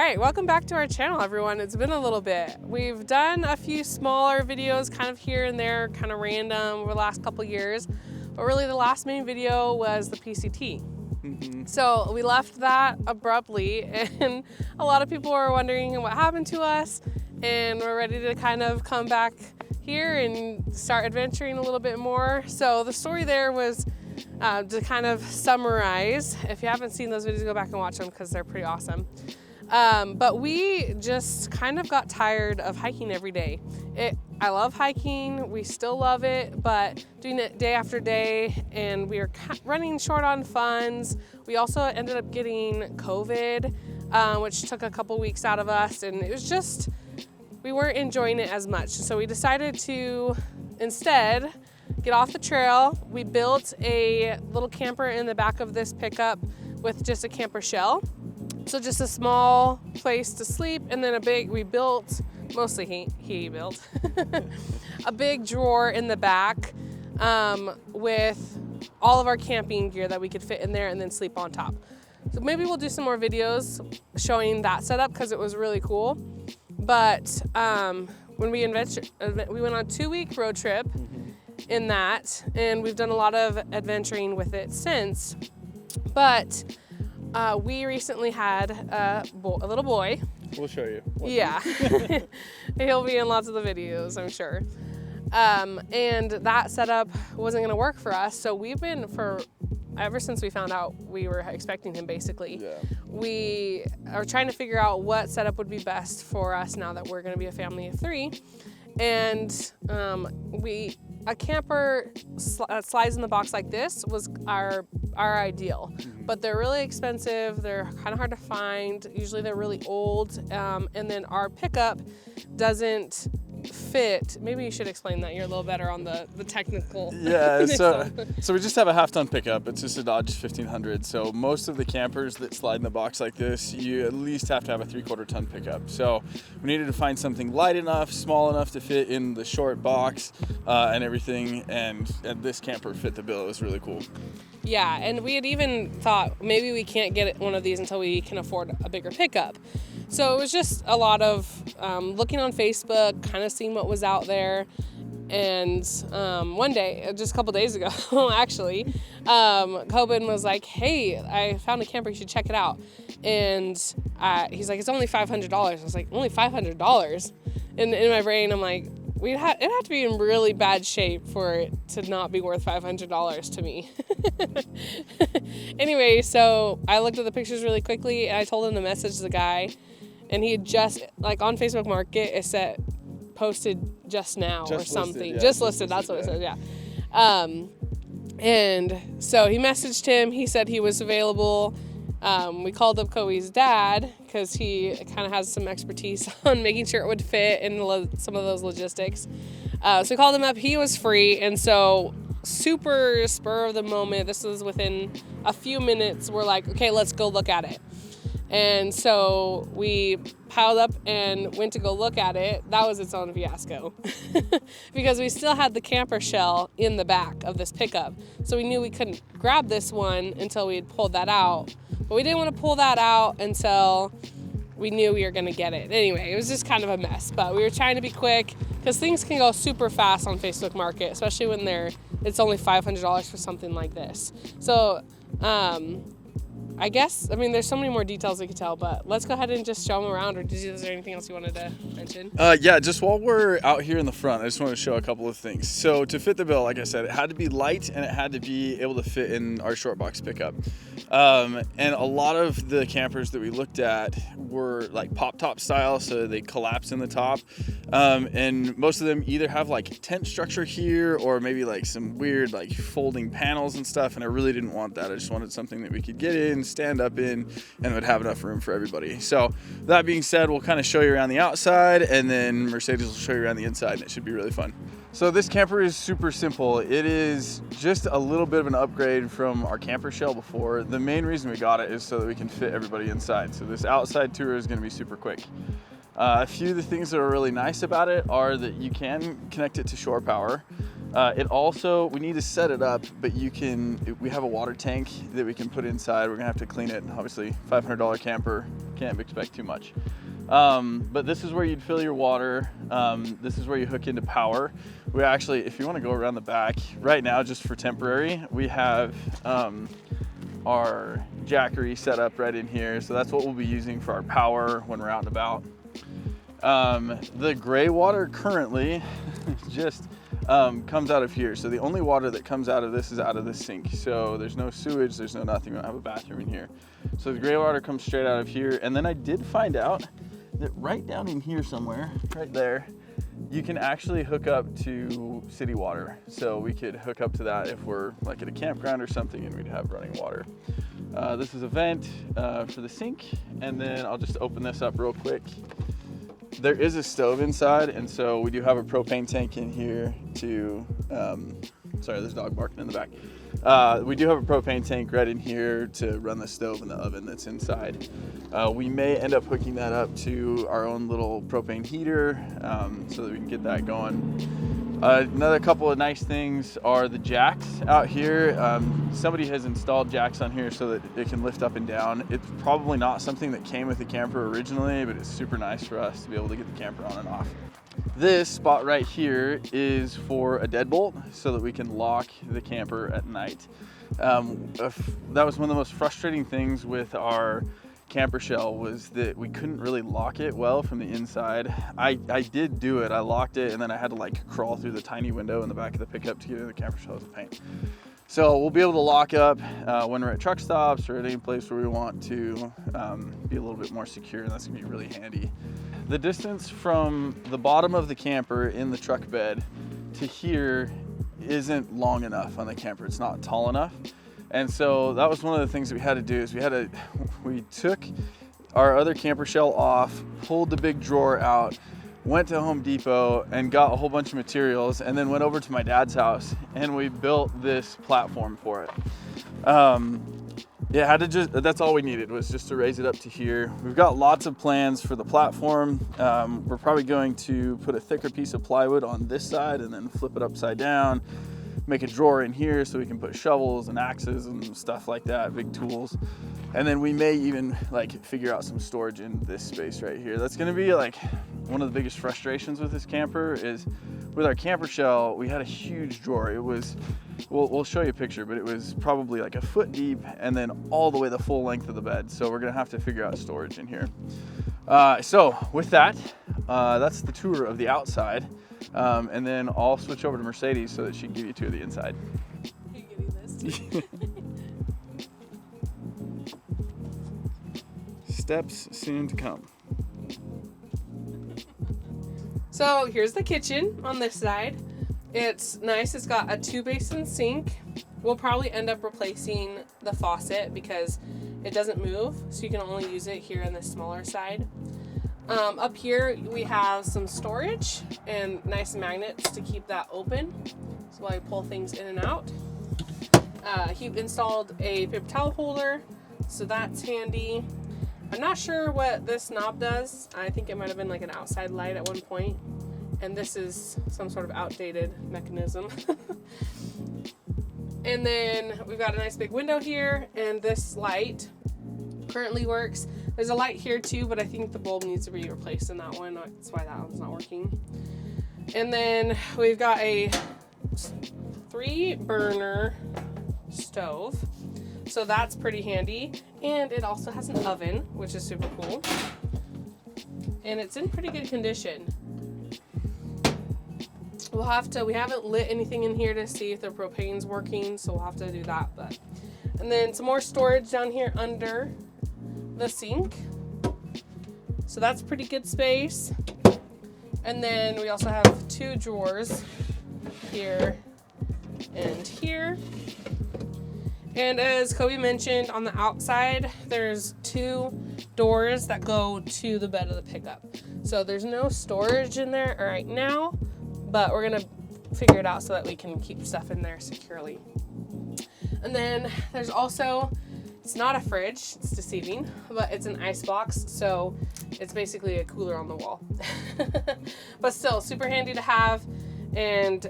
right, welcome back to our channel, everyone. It's been a little bit. We've done a few smaller videos kind of here and there, kind of random over the last couple years, but really the last main video was the PCT. So we left that abruptly, and a lot of people were wondering what happened to us, and we're ready to kind of come back here and start adventuring a little bit more. So the story there was to kind of summarize. If you haven't seen those videos, go back and watch them because they're pretty awesome. But we just kind of got tired of hiking every day. I love hiking, we still love it, but doing it day after day, and we were running short on funds. We also ended up getting COVID, which took a couple weeks out of us, and it was just, we weren't enjoying it as much. So we decided to instead get off the trail. We built a little camper in the back of this pickup with just a camper shell. So just a small place to sleep, and then we built, mostly he built, a big drawer in the back with all of our camping gear that we could fit in there and then sleep on top. So maybe we'll do some more videos showing that setup because it was really cool. But when we went on a 2-week road trip in that, and we've done a lot of adventuring with it since. But we recently had a little boy. We'll show you. Yeah, he'll be in lots of the videos, I'm sure. And that setup wasn't gonna work for us, so we've been, ever since we found out we were expecting him, basically, we are trying to figure out what setup would be best for us now that we're gonna be a family of 3. And a camper slides in the box like this was our ideal, but they're really expensive. They're kind of hard to find. Usually they're really old, and then our pickup doesn't fit. Maybe you should explain that. You're a little better on the technical. Yeah, so we just have a half-ton pickup. It's just a Dodge 1500. So most of the campers that slide in the box like this, you at least have to have a 3/4-ton pickup. So we needed to find something light enough, small enough to fit in the short box and everything, and this camper fit the bill. It was really cool. Yeah, and we had even thought maybe we can't get one of these until we can afford a bigger pickup. So it was just a lot of looking on Facebook, kind of seeing what was out there. And one day, just a couple days ago, actually, Coben was like, "Hey, I found a camper, you should check it out." And he's like, "It's only $500. I was like, "Only $500? And in my brain, I'm like, it'd have to be in really bad shape for it to not be worth $500 to me. Anyway, so I looked at the pictures really quickly, and I told him to message the guy, and he had just, like, on Facebook Market, it said posted just now or something. Just listed, that's what it says, yeah. And so he messaged him. He said he was available. We called up Coey's dad because he kind of has some expertise on making sure it would fit and some of those logistics. So we called him up. He was free, and so super spur of the moment, this was within a few minutes, we're like, okay, let's go look at it. And so we piled up and went to go look at it. That was its own fiasco because we still had the camper shell in the back of this pickup. So we knew we couldn't grab this one until we had pulled that out. But we didn't want to pull that out until we knew we were going to get it. Anyway, it was just kind of a mess, but we were trying to be quick because things can go super fast on Facebook Market, especially when it's only $500 for something like this. So, I guess, I mean, there's so many more details we could tell, but let's go ahead and just show them around. Or is there anything else you wanted to mention? Yeah, just while we're out here in the front, I just want to show a couple of things. So to fit the bill, like I said, it had to be light and it had to be able to fit in our short box pickup. And a lot of the campers that we looked at were like pop top style, so they collapse in the top. And most of them either have like tent structure here or maybe like some weird like folding panels and stuff. And I really didn't want that. I just wanted something that we could get in, stand up in, and would have enough room for everybody. So that being said, we'll kind of show you around the outside, and then Mercedes will show you around the inside, and it should be really fun. So this camper is super simple. It is just a little bit of an upgrade from our camper shell before. The main reason we got it is so that we can fit everybody inside. So this outside tour is going to be super quick. A few of the things that are really nice about it are that you can connect it to shore power. It also, we need to set it up, but we have a water tank that we can put inside. We're gonna have to clean it. Obviously, $500 camper, can't expect too much. But this is where you'd fill your water. This is where you hook into power. We actually, if you want to go around the back, right now, just for temporary, we have our jackery set up right in here. So that's what we'll be using for our power when we're out and about. The gray water currently just comes out of here. So the only water that comes out of this is out of the sink. So there's no sewage, there's no nothing. We don't have a bathroom in here. So the gray water comes straight out of here. And then I did find out that right down in here somewhere, right there, you can actually hook up to city water. So we could hook up to that if we're like at a campground or something and we'd have running water. This is a vent for the sink. And then I'll just open this up real quick. There is a stove inside, and so we do have a propane tank in here to, sorry, there's a dog barking in the back. We do have a propane tank right in here to run the stove and the oven that's inside. We may end up hooking that up to our own little propane heater so that we can get that going. Another couple of nice things are the jacks out here. Somebody has installed jacks on here so that it can lift up and down. It's probably not something that came with the camper originally, but it's super nice for us to be able to get the camper on and off. This spot right here is for a deadbolt so that we can lock the camper at night. That was one of the most frustrating things with our camper shell, was that we couldn't really lock it well from the inside. I did do it. I locked it, and then I had to like crawl through the tiny window in the back of the pickup to get in the camper shell. It was a pain. So we'll be able to lock up when we're at truck stops or at any place where we want to be a little bit more secure, and that's gonna be really handy. The distance from the bottom of the camper in the truck bed to here isn't long enough on the camper. It's not tall enough. And so that was one of the things that we had to do, is we took our other camper shell off, pulled the big drawer out, went to Home Depot and got a whole bunch of materials, and then went over to my dad's house and we built this platform for it. That's all we needed, was just to raise it up to here. We've got lots of plans for the platform. We're probably going to put a thicker piece of plywood on this side and then flip it upside down, make a drawer in here so we can put shovels and axes and stuff like that, big tools. And then we may even like figure out some storage in this space right here. That's gonna be like one of the biggest frustrations with this camper, is with our camper shell, we had a huge drawer. It was, we'll show you a picture, but it was probably like a foot deep and then all the way the full length of the bed. So we're gonna have to figure out storage in here. So with that, that's the tour of the outside. And then I'll switch over to Mercedes so that she can give you a tour of the inside. Are you getting this? Steps soon to come. So here's the kitchen on this side. It's nice. It's got a 2-basin sink. We'll probably end up replacing the faucet because it doesn't move, so you can only use it here on the smaller side. Up here we have some storage and nice magnets to keep that open, so while you pull things in and out. He installed a paper towel holder, so that's handy. I'm not sure what this knob does. I think it might have been like an outside light at one point, and this is some sort of outdated mechanism. And then we've got a nice big window here, and this light currently works. There's a light here too, but I think the bulb needs to be replaced in that one. That's why that one's not working. And then we've got a 3-burner stove, so that's pretty handy. And it also has an oven, which is super cool. And it's in pretty good condition. We haven't lit anything in here to see if the propane's working, so we'll have to do that. And then some more storage down here under the sink. So that's pretty good space. And then we also have 2 drawers here and here. And as Kobe mentioned, on the outside, there's 2 doors that go to the bed of the pickup. So there's no storage in there right now, but we're gonna figure it out so that we can keep stuff in there securely. And then there's also, it's not a fridge, it's deceiving, but it's an ice box, so it's basically a cooler on the wall. But still, super handy to have, and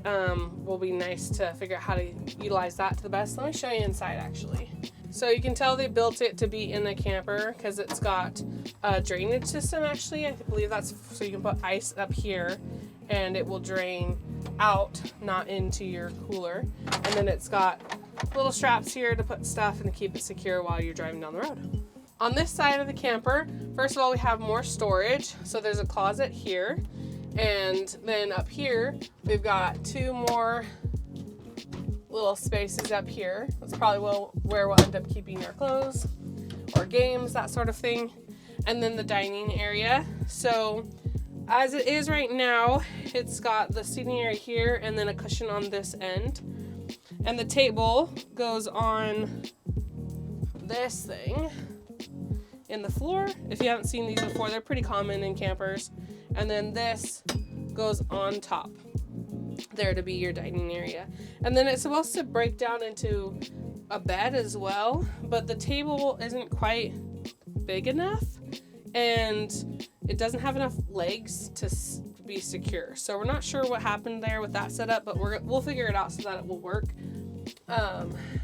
will be nice to figure out how to utilize that to the best. Let me show you inside, actually. So you can tell they built it to be in a camper because it's got a drainage system actually. I believe that's so you can put ice up here and it will drain out, not into your cooler. And then it's got little straps here to put stuff and to keep it secure while you're driving down the road. On this side of the camper, first of all, we have more storage. So there's a closet here. And then up here, we've got 2 more little spaces up here. That's probably where we'll end up keeping our clothes or games, that sort of thing. And then the dining area. So as it is right now, it's got the seating area here and then a cushion on this end. And the table goes on this thing in the floor. If you haven't seen these before, they're pretty common in campers. And then this goes on top there to be your dining area. And then it's supposed to break down into a bed as well, but the table isn't quite big enough and it doesn't have enough legs to be secure. So we're not sure what happened there with that setup, but we'll figure it out so that it will work,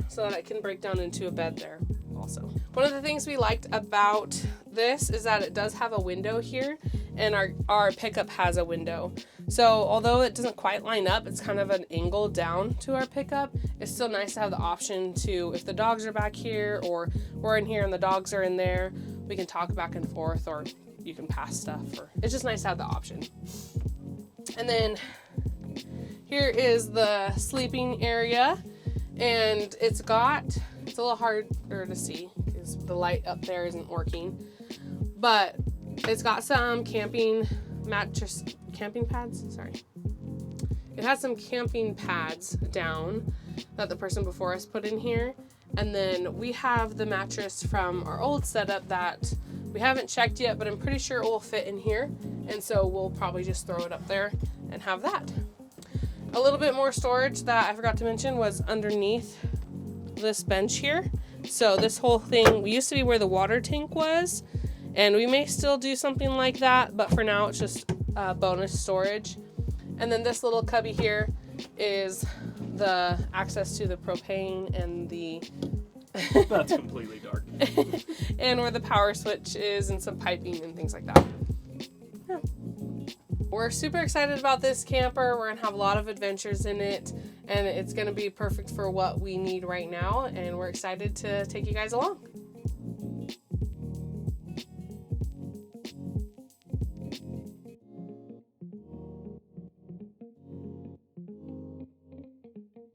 so that it can break down into a bed there also. One of the things we liked about this is that it does have a window here, and our pickup has a window. So although it doesn't quite line up, it's kind of an angle down to our pickup. It's still nice to have the option to, if the dogs are back here or we're in here and the dogs are in there, we can talk back and forth, or you can pass stuff, or it's just nice to have the option. And then here is the sleeping area, and it's a little harder to see because the light up there isn't working, but it's got some camping pads. It has some camping pads down that the person before us put in here. And then we have the mattress from our old setup that we haven't checked yet, but I'm pretty sure it will fit in here. And so we'll probably just throw it up there and have that. A little bit more storage that I forgot to mention was underneath this bench here. So this whole thing used to be where the water tank was, and we may still do something like that, but for now it's just bonus storage. And then this little cubby here is the access to the propane and the That's completely dark. and where the power switch is and some piping and things like that. Yeah. We're super excited about this camper. We're gonna have a lot of adventures in it, and it's gonna be perfect for what we need right now, and we're excited to take you guys along.